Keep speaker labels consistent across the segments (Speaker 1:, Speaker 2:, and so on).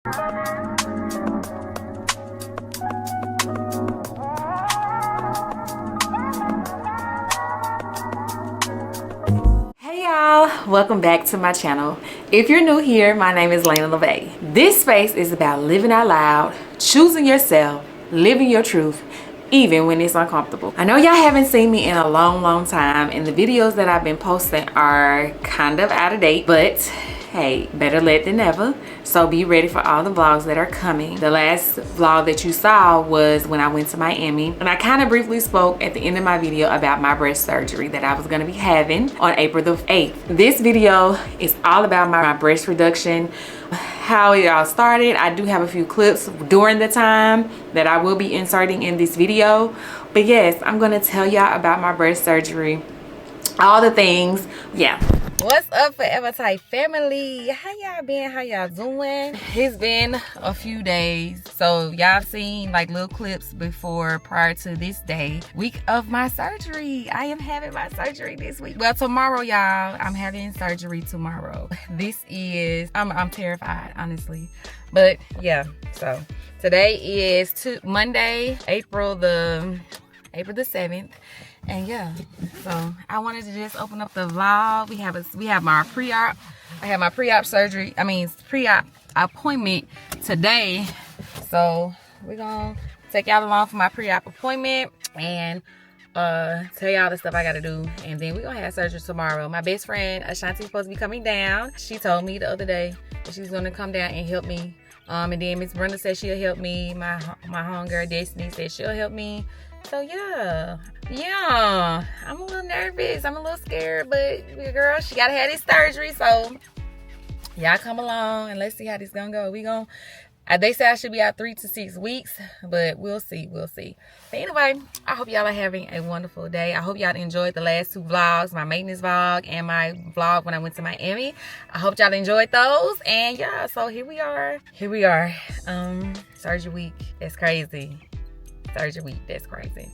Speaker 1: Hey y'all, welcome back to my channel. If you're new here, my name is LaV'ee. This space is about living out loud, choosing yourself, living your truth, even when it's uncomfortable. I know y'all haven't seen me in a long time, and the videos that I've been posting are kind of out of date, but hey, better late than never. So be ready for all the vlogs that are coming. The last vlog that you saw was when I went to Miami, and I kind of briefly spoke at the end of my video about my breast surgery that I was going to be having on April the 8th. This video is all about my breast reduction, how it all started. I do have a few clips during the time that I will be inserting in this video, but yes, I'm going to tell y'all about my breast surgery, all the things. Yeah. What's up, Forever Type family? How y'all been? How y'all doing? It's been a few days, so y'all seen like little clips before, prior to this day, week of my surgery. I am having my surgery this week. Well, tomorrow, y'all, I'm having surgery tomorrow. This is, I'm terrified, honestly, but yeah. So today is Monday, April the 7th. And yeah, so I wanted to just open up the vlog. We have my pre-op. I have my pre-op surgery. Pre-op appointment today. So we're gonna take y'all along for my pre-op appointment and tell y'all the stuff I gotta do. And then we're gonna have surgery tomorrow. My best friend Ashanti's supposed to be coming down. She told me the other day that she's gonna come down and help me. And then Miss Brenda said she'll help me. My homegirl Destiny said she'll help me. So yeah, I'm a little nervous, I'm a little scared, but girl, she gotta have this surgery, so y'all come along and let's see how this gonna go. They say I should be out 3 to 6 weeks, but we'll see. But anyway, I hope y'all are having a wonderful day. I hope y'all enjoyed the last 2 vlogs, my maintenance vlog and my vlog when I went to Miami. I hope y'all enjoyed those. And yeah, so here we are. Surgery week. That's crazy. Surgery week. That's crazy.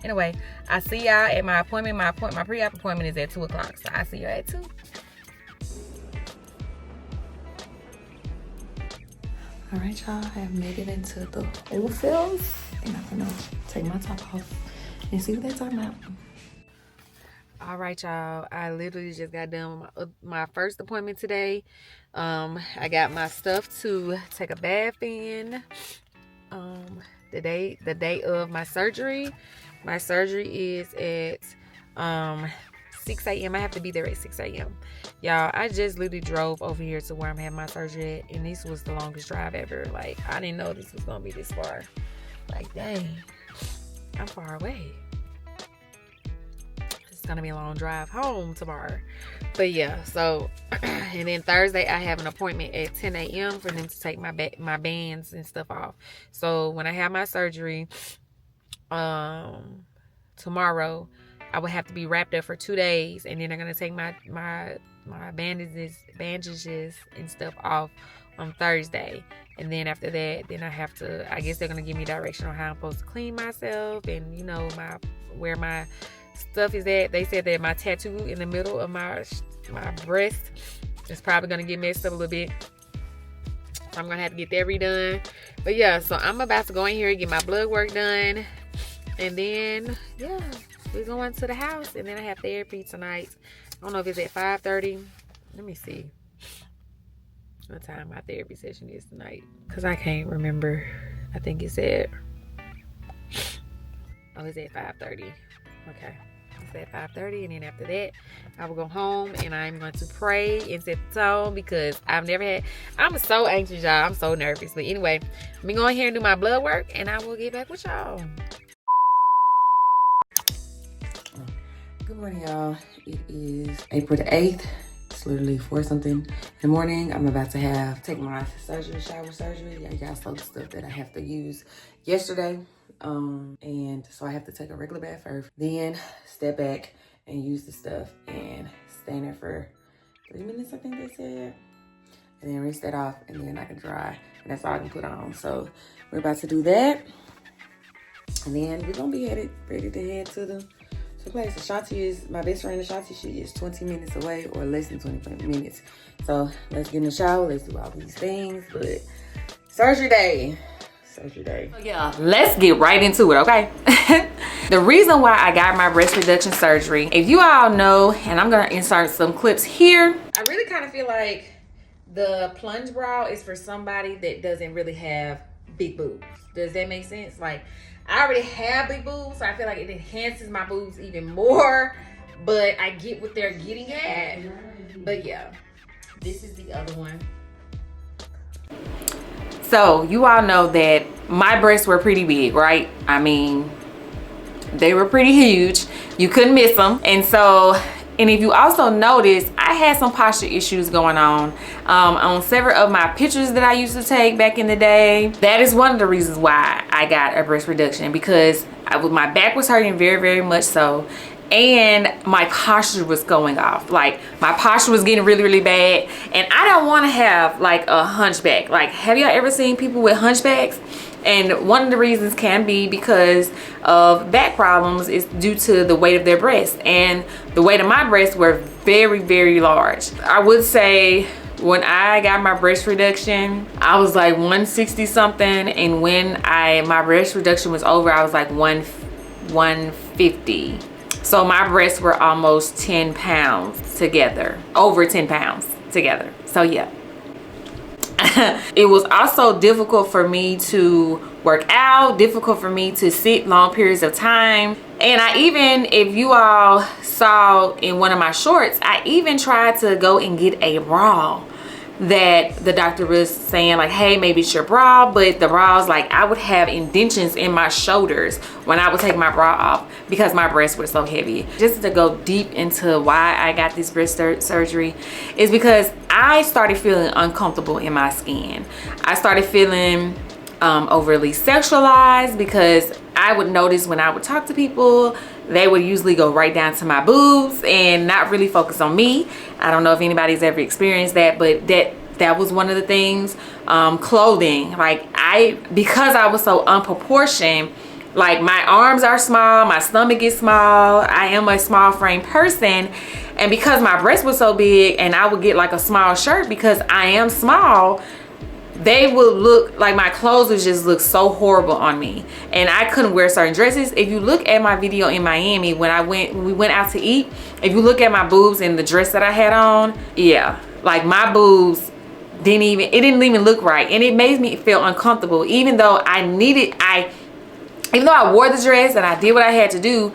Speaker 1: Anyway, I see y'all at my appointment. My pre-op appointment is at 2 o'clock. So I see you at 2. All right, y'all. I have made it into the oil fields, and I'm gonna take my top off and see what they're talking about. All right, y'all. I literally just got done with my first appointment today. I got my stuff to take a bath in. The day of my surgery. My surgery is at 6 a.m. I have to be there at 6 a.m. Y'all, I just literally drove over here to where I'm having my surgery at, and this was the longest drive ever. Like, I didn't know this was gonna be this far. Like, dang, I'm far away. It's gonna be a long drive home tomorrow. But yeah, so and then Thursday I have an appointment at 10 a.m. for them to take my bands and stuff off. So when I have my surgery tomorrow, I will have to be wrapped up for 2 days, and then they're gonna take my bandages and stuff off on Thursday. And then after that, then I guess they're gonna give me direction on how I'm supposed to clean myself, and you know, where my stuff is at. They said that my tattoo in the middle of my breast is probably gonna get messed up a little bit, so I'm gonna have to get that redone. But yeah, so I'm about to go in here and get my blood work done, and then yeah, we're going to the house, and then I have therapy tonight. I don't know if it's at 5:30. Let me see what time my therapy session is tonight, because I can't remember. I think it's at it's at 5:30. Okay, it's at 5:30, and then after that I will go home and I'm going to pray and set the tone, because I'm so anxious, y'all. I'm so nervous. But anyway, let me go in here and do my blood work, and I will get back with y'all. Good morning, y'all. It is April the 8th. It's literally 4 something in the morning. I'm about to take my shower surgery. I got some stuff that I have to use yesterday. And so I have to take a regular bath first, then step back and use the stuff and stand there for 3 minutes, I think they said. And then rinse that off, and then I can dry. And that's all I can put on. So we're about to do that. And then we're gonna be ready to head to the the place. Ashanti is my best friend. Ashanti, she is 20 minutes away, or less than 20 minutes. So let's get in the shower. Let's do all these things. But surgery day. Surgery day. So yeah, let's get right into it, okay? The reason why I got my breast reduction surgery, if you all know, and I'm gonna insert some clips here. I really kind of feel like the plunge bra is for somebody that doesn't really have big boobs. Does that make sense? Like, I already have big boobs, so I feel like it enhances my boobs even more, but I get what they're getting at. But yeah, this is the other one. So you all know that my breasts were pretty big, right? I mean, they were pretty huge. You couldn't miss them. And so, and if you also notice, I had some posture issues going on several of my pictures that I used to take back in the day. That is one of the reasons why I got a breast reduction, because my back was hurting very, very much so. And my posture was going off. Like, my posture was getting really, really bad. And I don't want to have like a hunchback. Like, have y'all ever seen people with hunchbacks? And one of the reasons can be because of back problems is due to the weight of their breasts. And the weight of my breasts were very, very large. I would say when I got my breast reduction, I was like 160 something. And when my breast reduction was over, I was like 150. So my breasts were almost 10 pounds together, over 10 pounds together. So yeah. It was also difficult for me to work out, difficult for me to sit long periods of time. And I even, if you all saw in one of my shorts, I even tried to go and get a bra that the doctor was saying like, hey, maybe it's your bra. But the bra was like, I would have indentions in my shoulders when I would take my bra off because my breasts were so heavy. Just to go deep into why I got this breast surgery is because I started feeling uncomfortable in my skin. I started feeling overly sexualized, because I would notice when I would talk to people, they would usually go right down to my boobs and not really focus on me. I don't know if anybody's ever experienced that, but that was one of the things. Clothing, like because I was so unproportioned, like my arms are small, my stomach is small, I am a small frame person. And because my breasts were so big and I would get like a small shirt because I am small, they would look like my clothes would just look so horrible on me, and I couldn't wear certain dresses. If you look at my video in Miami when we went out to eat, if you look at my boobs and the dress that I had on, yeah, like my boobs didn't even look right, and it made me feel uncomfortable. Even though I wore the dress and I did what I had to do,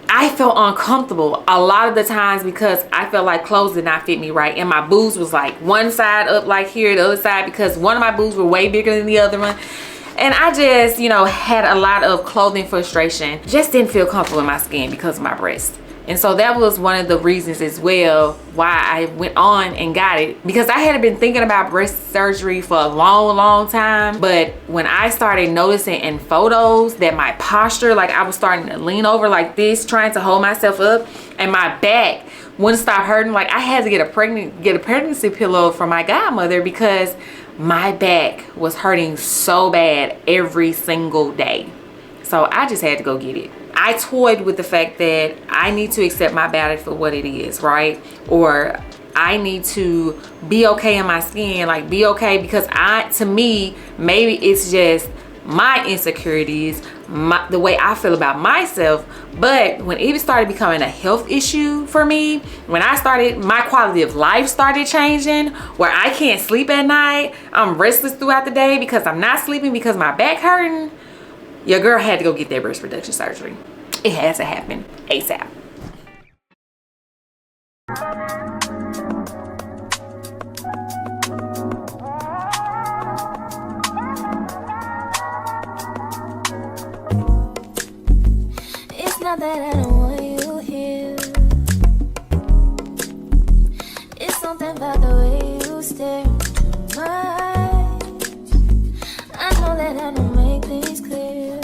Speaker 1: I felt uncomfortable a lot of the times because I felt like clothes did not fit me right, and my boobs was like one side up like here, the other side, because one of my boobs were way bigger than the other one. And I just, you know, had a lot of clothing frustration. Just didn't feel comfortable in my skin because of my breasts. And so that was one of the reasons as well why I went on and got it, because I had been thinking about breast surgery for a long time. But when I started noticing in photos that my posture, like I was starting to lean over like this, trying to hold myself up, and my back wouldn't stop hurting. Like I had to get a pregnancy pillow from my godmother because my back was hurting so bad every single day. So I just had to go get it. I toyed with the fact that I need to accept my body for what it is, right? Or I need to be okay in my skin, like be okay, because to me, maybe it's just my insecurities, the way I feel about myself. But when it started becoming a health issue for me, when my quality of life started changing, where I can't sleep at night, I'm restless throughout the day because I'm not sleeping because my back hurting, your girl had to go get that breast reduction surgery. It has to happen ASAP.
Speaker 2: It's not that I don't want you here. It's something about the way you stare into my eyes. I know that I don't make things clear.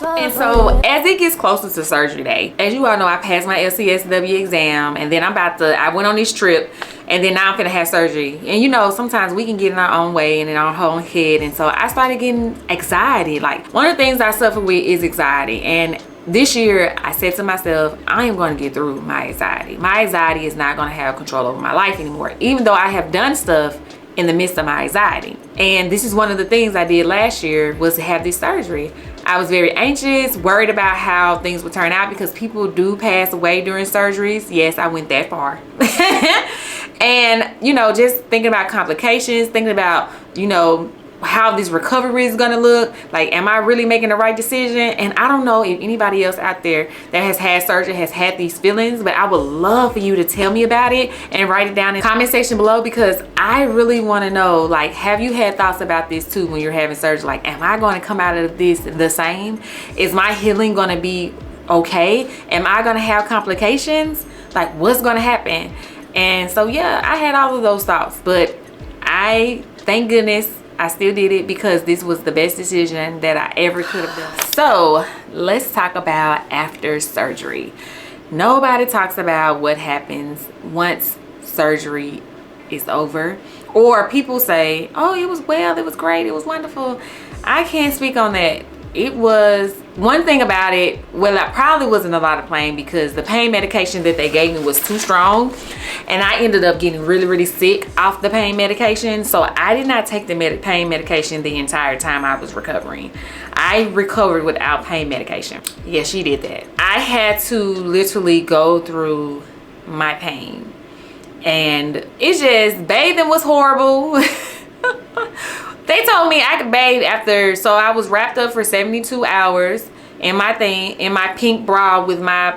Speaker 1: And so as it gets closer to surgery day, as you all know, I passed my LCSW exam, and then I went on this trip, and then now I'm finna have surgery. And you know, sometimes we can get in our own way and in our own head, and so I started getting anxiety. Like, one of the things I suffer with is anxiety, and this year I said to myself, I am going to get through my anxiety. My anxiety is not going to have control over my life anymore, even though I have done stuff in the midst of my anxiety. And this is one of the things I did last year, was to have this surgery. I was very anxious, worried about how things would turn out, because people do pass away during surgeries. Yes, I went that far. And, you know, just thinking about complications, thinking about, you know, how this recovery is gonna look. Like, am I really making the right decision? And I don't know if anybody else out there that has had surgery has had these feelings, but I would love for you to tell me about it and write it down in the comment section below, because I really want to know, like, have you had thoughts about this too when you're having surgery? Like, am I going to come out of this the same? Is my healing going to be okay? Am I going to have complications? Like, what's going to happen? And so, yeah, I had all of those thoughts, but thank goodness I still did it, because this was the best decision that I ever could have done. So let's talk about after surgery. Nobody talks about what happens once surgery is over. Or people say, oh, it was well, it was great, it was wonderful. I can't speak on that. It was, one thing about it, well, I probably wasn't a lot of pain, because the pain medication that they gave me was too strong, and I ended up getting really, really sick off the pain medication. So I did not take the pain medication the entire time I was recovering. I recovered without pain medication. Yeah, she did that. I had to literally go through my pain, and it's just, bathing was horrible. They told me I could bathe after, so I was wrapped up for 72 hours in my pink bra with my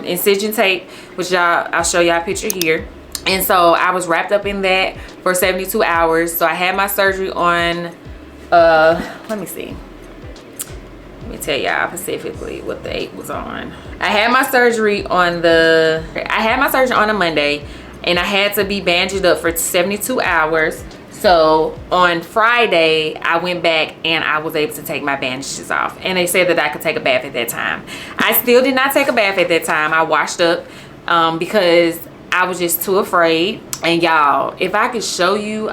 Speaker 1: incision tape, which I'll show y'all a picture here. And so I was wrapped up in that for 72 hours. So I had my surgery on, let me see. Let me tell y'all specifically what the date was on. I had my surgery on a Monday, and I had to be bandaged up for 72 hours. So on Friday, I went back and I was able to take my bandages off. And they said that I could take a bath at that time. I still did not take a bath at that time. I washed up because I was just too afraid. And y'all, if I could show you.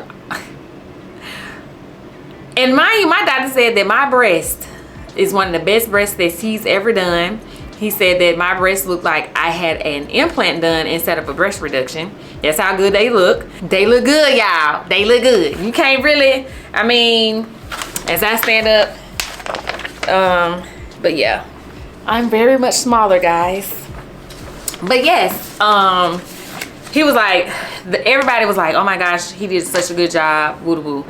Speaker 1: And mind you, my doctor said that my breast is one of the best breasts that he's ever done. He said that my breasts looked like I had an implant done instead of a breast reduction. That's how good they look. They look good, y'all. They look good. You can't really, I mean, as I stand up, but yeah, I'm very much smaller, guys. But yes, he was like, everybody was like, oh my gosh, he did such a good job, woo woo.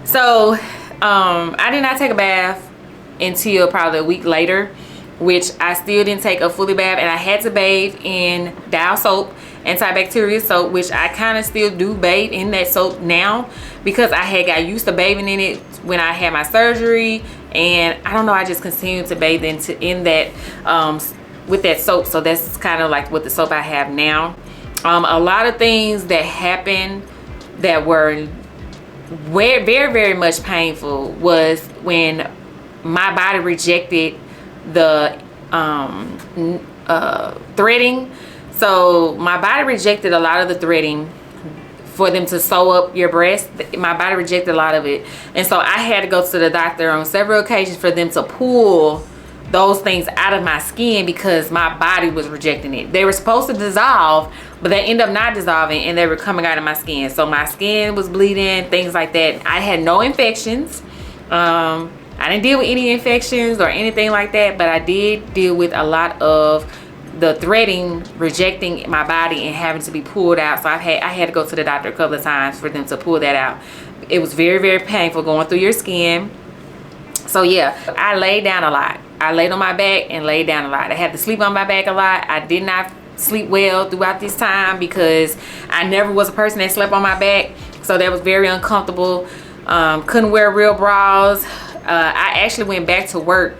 Speaker 1: So I did not take a bath until probably a week later, which I still didn't take a fully bath, and I had to bathe in Dial soap, antibacterial soap, which I kind of still do bathe in that soap now, because I had got used to bathing in it when I had my surgery, and I don't know, I just continued to bathe in that with that soap. So that's kind of like what the soap I have now. A lot of things that happened that were very, very much painful was when my body rejected the threading. So my body rejected a lot of the threading for them to sew up your breast. My body rejected a lot of it, and so I had to go to the doctor on several occasions for them to pull those things out of my skin, because my body was rejecting it. They were supposed to dissolve, but they ended up not dissolving, and they were coming out of my skin. So my skin was bleeding, things like that. I had no infections. I didn't deal with any infections or anything like that, but I did deal with a lot of the threading rejecting my body and having to be pulled out. So I had to go to the doctor a couple of times for them to pull that out. It was very, very painful going through your skin. So yeah, I laid down a lot. I laid on my back and laid down a lot. I had to sleep on my back a lot. I did not sleep well throughout this time, because I never was a person that slept on my back. So that was very uncomfortable. Couldn't wear real bras. I actually went back to work.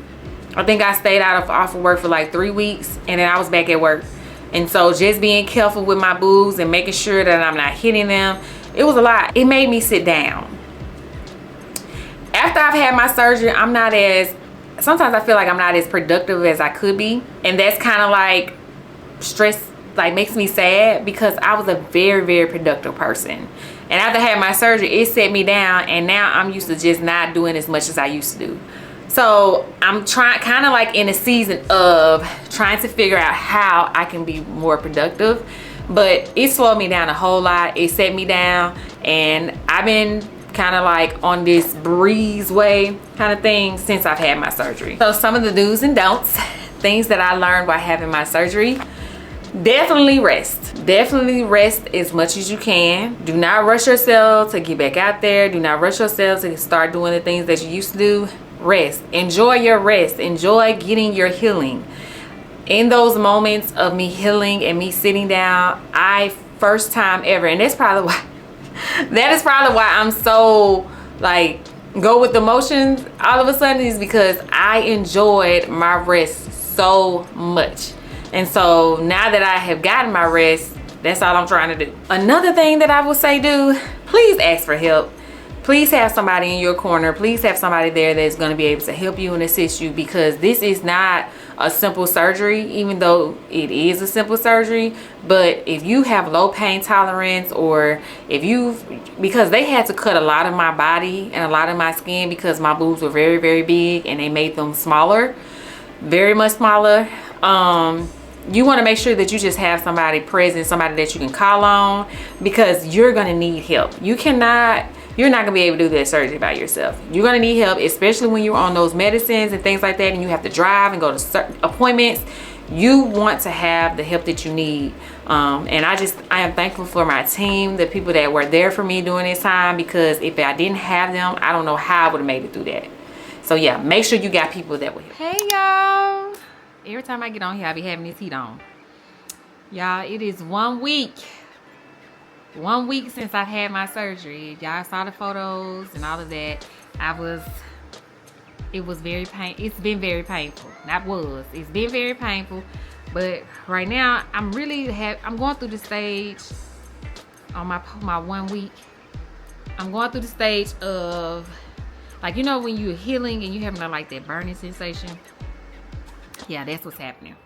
Speaker 1: I think I stayed off of work for like 3 weeks, and then I was back at work. And so just being careful with my boobs and making sure that I'm not hitting them, it was a lot. It made me sit down. After I've had my surgery, sometimes I feel like I'm not as productive as I could be. And that's kind of like stress like makes me sad, because I was a very, very productive person. And after I had my surgery, it set me down, and now I'm used to just not doing as much as I used to do. So I'm trying, kind of like in a season of trying to figure out how I can be more productive. But it slowed me down a whole lot. It set me down, and I've been kind of like on this breeze way kind of thing since I've had my surgery. So some of the do's and don'ts, things that I learned by having my surgery: definitely rest. Definitely rest as much as you can. Do not rush yourself to get back out there. Do not rush yourself to start doing the things that you used to do. Rest. Enjoy your rest. Enjoy getting your healing. In those moments of me healing and me sitting down, first time ever, and that's probably why that is probably why I'm so like go with the motions all of a sudden, is because I enjoyed my rest so much. And so now that I have gotten my rest, that's all I'm trying to do. Another thing that I will say, do, please ask for help. Please have somebody in your corner. Please have somebody there that's going to be able to help you and assist you, because this is not a simple surgery, even though it is a simple surgery. But if you have low pain tolerance, or because they had to cut a lot of my body and a lot of my skin, because my boobs were very, very big, and they made them smaller, very much smaller. You want to make sure that you just have somebody present, somebody that you can call on, because you're going to need help. You're not gonna be able to do that surgery by yourself. You're gonna need help, especially when you're on those medicines and things like that, and you have to drive and go to certain appointments. You want to have the help that you need. And I am thankful for my team, the people that were there for me during this time, because if I didn't have them, I don't know how I would have made it through that. So yeah, make sure you got people that will help. Hey y'all. Every time I get on here, I be having this heat on. Y'all, it is 1 week. 1 week since I've had my surgery. Y'all saw the photos and all of that. It was very painful. It's been very painful. It's been very painful. But right now, I'm going through the stage on my 1 week. I'm going through the stage of, like, you know, when you're healing and you having like that burning sensation. Yeah, that's what's happening.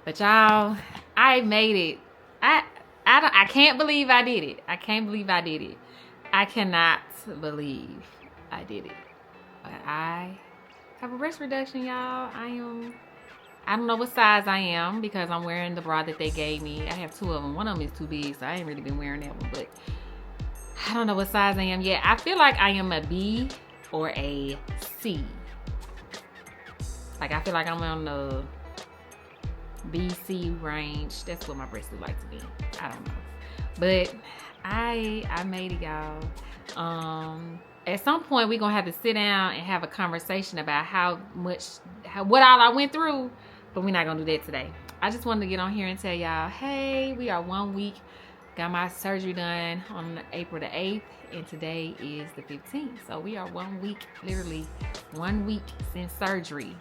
Speaker 1: But y'all, I made it. I can't believe I did it. I can't believe I did it. I cannot believe I did it. But I have a breast reduction, y'all. I don't know what size I am, because I'm wearing the bra that they gave me. I have 2 of them. One of them is too big, so I ain't really been wearing that one. But I don't know what size I am yet. I feel like I am a B or a C. Like, I feel like I'm on the BC range. That's what my breasts look like to me. I don't know, but I made it, y'all. At some point we're gonna have to sit down and have a conversation about what all I went through, but we're not gonna do that today. I just wanted to get on here and tell y'all, hey, we are 1 week. Got my surgery done on April the 8th, and today is the 15th. So we are 1 week, literally 1 week since surgery.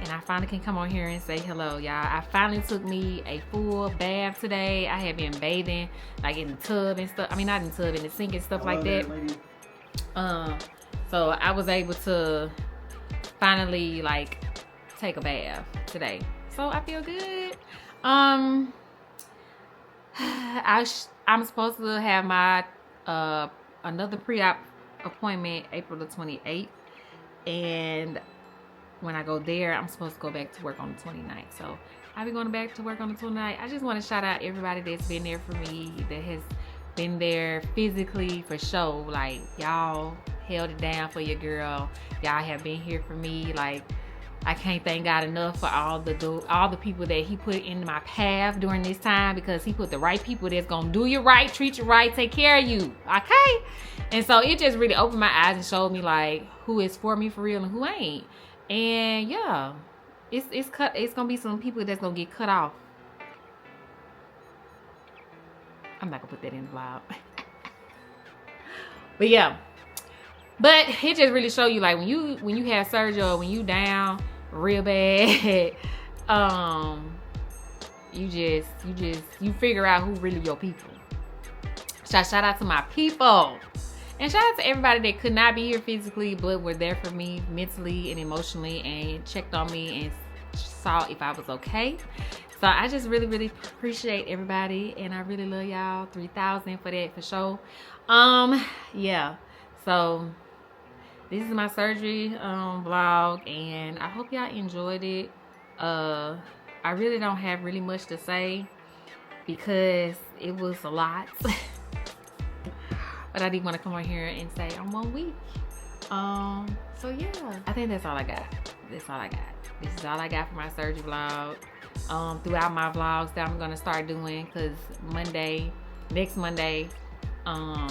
Speaker 1: And I finally can come on here and say hello, y'all. I finally took me a full bath today. I have been bathing like in the tub and stuff. I mean, not in the tub, in the sink and stuff like that. So I was able to finally like take a bath today. So I feel good. I'm supposed to have my another pre-op appointment April the 28th, and when I go there, I'm supposed to go back to work on the 29th. So I'll be going back to work on the 29th. I just want to shout out everybody that's been there for me, that has been there physically for show. Like, y'all held it down for your girl. Y'all have been here for me. Like, I can't thank God enough for all the people that he put in my path during this time, because he put the right people that's gonna do you right, treat you right, take care of you. Okay? And so it just really opened my eyes and showed me like who is for me for real and who ain't. And yeah, it's gonna be some people that's gonna get cut off. I'm not gonna put that in the vlog. But yeah, but it just really show you like when you have surgery, or when you down real bad, you figure out who really your people. Shout out to my people. And shout out to everybody that could not be here physically, but were there for me mentally and emotionally, and checked on me and saw if I was okay. So I just really appreciate everybody, and I really love y'all. 3,000 for that, for sure. Yeah, so this is my surgery vlog, and I hope y'all enjoyed it. I really don't have really much to say because it was a lot. But I did want to come on here and say I'm 1 week. So yeah, I think that's all I got. That's all I got. This is all I got for my surgery vlog. Throughout my vlogs that I'm gonna start doing, because next Monday, I'm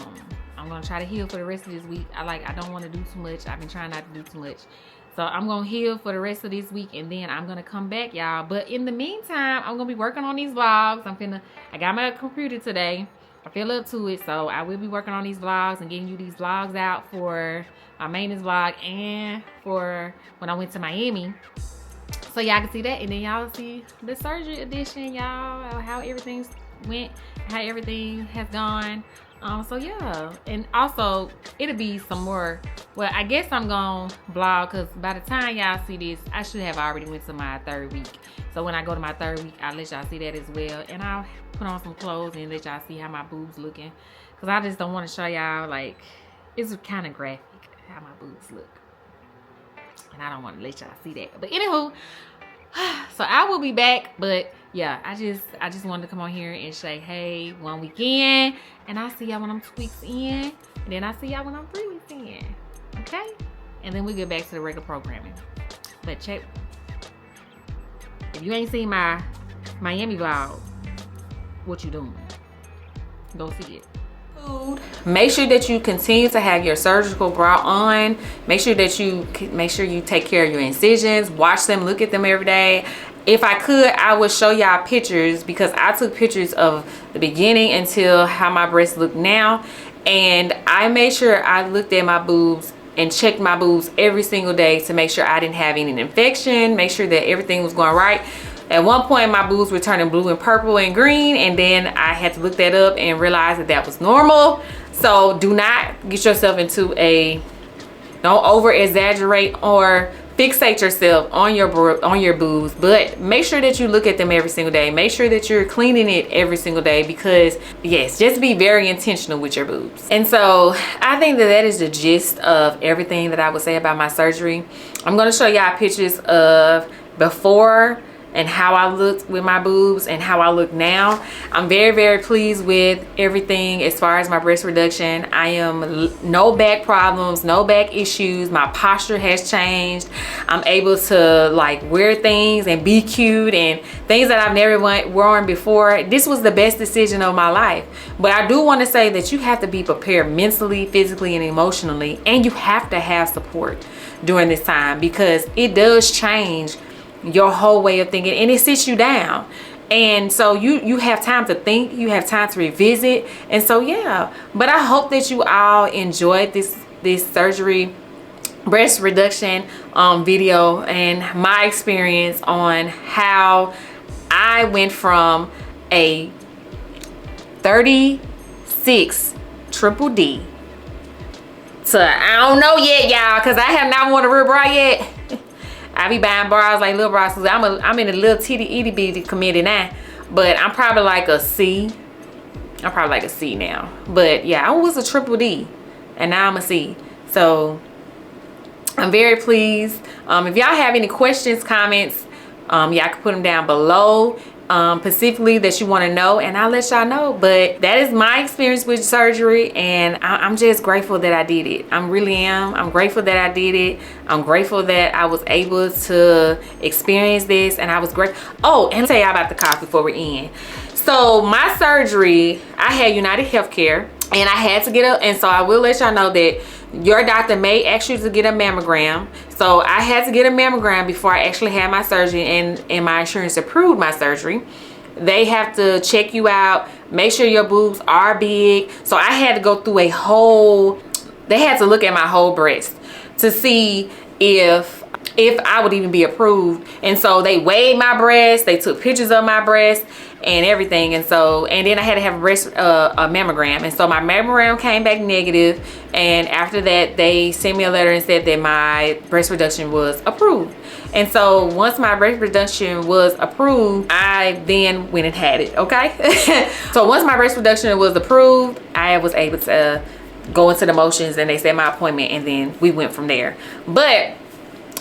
Speaker 1: gonna try to heal for the rest of this week. I don't want to do too much. I've been trying not to do too much. So I'm gonna heal for the rest of this week, and then I'm gonna come back, y'all. But in the meantime, I'm gonna be working on these vlogs. I got my computer today. I feel up to it, so I will be working on these vlogs and getting you these vlogs out for my maintenance vlog and for when I went to Miami. So y'all can see that, and then y'all see the surgery edition, y'all, how everything went, how everything has gone. So yeah, and also it'll be some more. Well, I guess I'm gonna vlog, because by the time y'all see this, I should have already went to my 3rd week. So when I go to my 3rd week, I'll let y'all see that as well, and I'll put on some clothes and let y'all see how my boobs looking, because I just don't want to show y'all, like, it's kind of graphic how my boobs look, and I don't want to let y'all see that. But anywho, so I will be back. But yeah, I just wanted to come on here and say, hey, 1 week in, and I'll see y'all when I'm 2 weeks in, and then I'll see y'all when I'm 3 weeks in. Okay, and then we get back to the regular programming. But check, if you ain't seen my Miami vlog, what you doing? Go see it. Make sure that you continue to have your surgical bra on. Make sure you take care of your incisions. Watch them, look at them every day. If I could, I would show y'all pictures, because I took pictures of the beginning until how my breasts look now, and I made sure I looked at my boobs and checked my boobs every single day to make sure I didn't have any infection, make sure that everything was going right. At one point, my boobs were turning blue and purple and green, and then I had to look that up and realize that that was normal. So do not get yourself into don't over exaggerate or fixate yourself on your boobs, but make sure that you look at them every single day. Make sure that you're cleaning it every single day, because yes, just be very intentional with your boobs. And so I think that is the gist of everything that I would say about my surgery. I'm going to show y'all pictures of before and how I looked with my boobs and how I look now. I'm very pleased with everything as far as my breast reduction. I am no back problems, no back issues. My posture has changed. I'm able to like wear things and be cute and things that I've never worn before. This was the best decision of my life. But I do want to say that you have to be prepared mentally, physically, and emotionally, and you have to have support during this time, because it does change your whole way of thinking, and it sits you down. And so you have time to think, you have time to revisit. And so yeah, but I hope that you all enjoyed this surgery breast reduction video and my experience on how I went from a 36 triple D to, I don't know yet, y'all, because I have not worn a real bra yet. I be buying bras like little bras. I'm in a little itty bitty committee now, but I'm probably like a C. I'm probably like a C now. But yeah, I was a triple D, and now I'm a C. So I'm very pleased. If y'all have any questions, comments, y'all can put them down below. Specifically that you want to know, and I'll let y'all know. But that is my experience with surgery, and I'm just grateful that I did it. I really am. I'm grateful that I did it. I'm grateful that I was able to experience this, and I was great. Oh, and I'll tell y'all about the cost before we're in. So my surgery, I had United Healthcare, and I had to get up, and so I will let y'all know that your doctor may ask you to get a mammogram. So I had to get a mammogram before I actually had my surgery, and my insurance approved my surgery. They have to check you out, make sure your boobs are big. So I had to go through they had to look at my whole breast to see if if I would even be approved. And so they weighed my breast, they took pictures of my breast and everything. And so, and then I had to have a mammogram. And so my mammogram came back negative, and after that they sent me a letter and said that my breast reduction was approved. And so once my breast reduction was approved, I then went and had it. Okay. So once my breast reduction was approved, I was able to go into the motions, and they set my appointment, and then we went from there. But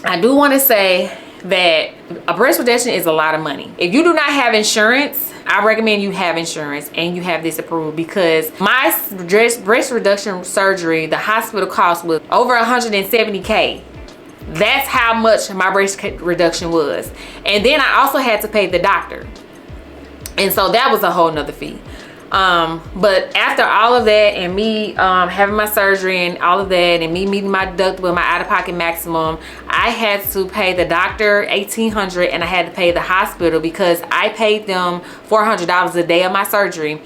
Speaker 1: I do want to say that a breast reduction is a lot of money. If you do not have insurance, I recommend you have insurance and you have this approved, because my breast reduction surgery, the hospital cost was over 170K. That's how much my breast reduction was. And then I also had to pay the doctor. And so that was a whole nother fee. But after all of that, and me having my surgery and all of that, and me meeting my deductible, my out-of-pocket maximum, I had to pay the doctor $1,800, and I had to pay the hospital, because I paid them $400 a day of my surgery.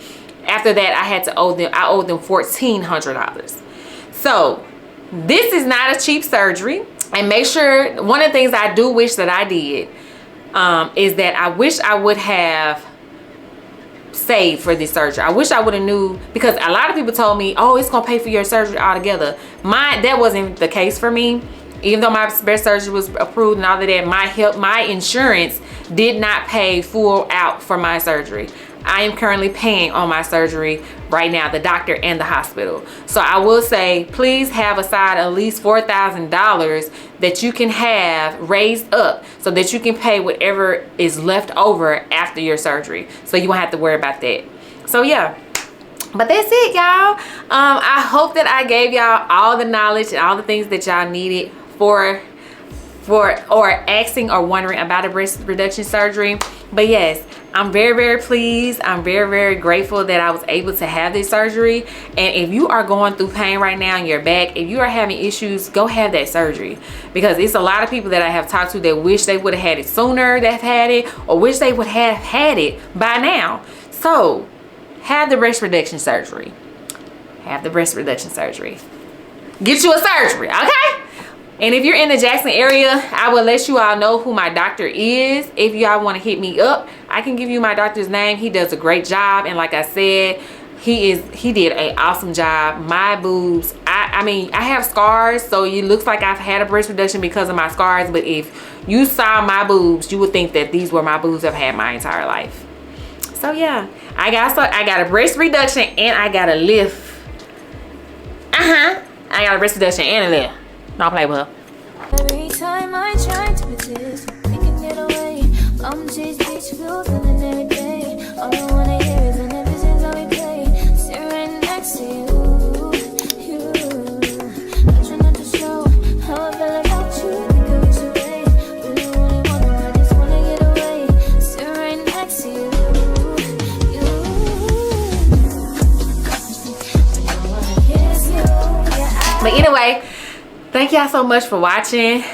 Speaker 1: After that, I owed them $1,400. So this is not a cheap surgery. And make sure, one of the things I do wish that I did is that I wish I would have saved for this surgery. I wish I would have knew, because a lot of people told me, oh, it's gonna pay for your surgery altogether. That wasn't the case for me. Even though my breast surgery was approved and all of that, my insurance did not pay full out for my surgery. I am currently paying on my surgery right now, the doctor and the hospital. So I will say, please have aside at least $4,000 that you can have raised up, so that you can pay whatever is left over after your surgery, so you won't have to worry about that. So yeah, but that's it, y'all. I hope that I gave y'all all the knowledge and all the things that y'all needed for or asking or wondering about a breast reduction surgery. But yes, I'm very, very pleased. I'm very, very grateful that I was able to have this surgery. And if you are going through pain right now in your back, if you are having issues, go have that surgery, because it's a lot of people that I have talked to that wish they would have had it sooner, that have had it, or wish they would have had it by now. So have the breast reduction surgery. Have the breast reduction surgery. Get you a surgery, okay? And if you're in the Jackson area, I will let you all know who my doctor is. If y'all want to hit me up, I can give you my doctor's name. He does a great job, and like I said, he did an awesome job. My boobs, I mean, I have scars, so it looks like I've had a breast reduction because of my scars, but if you saw my boobs, you would think that these were my boobs I've had my entire life. So yeah, I got a breast reduction and I got a lift. I got a breast reduction and a lift. Don't play with her.
Speaker 2: Every time I try to resist, we can get away. I'm chase beach views and every day. All I wanna hear is an episode that we play. Sit right next to you. I try not to show how I feel about you. Because away, really wanna, I just wanna get away. Sit right next to you.
Speaker 1: But anyway, thank y'all so much for watching,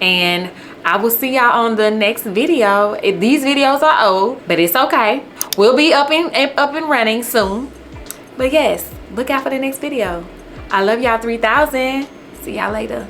Speaker 1: and I will see y'all on the next video. These videos are old, but it's okay. We'll be up and running soon. But yes, look out for the next video. I love y'all 3000. See y'all later.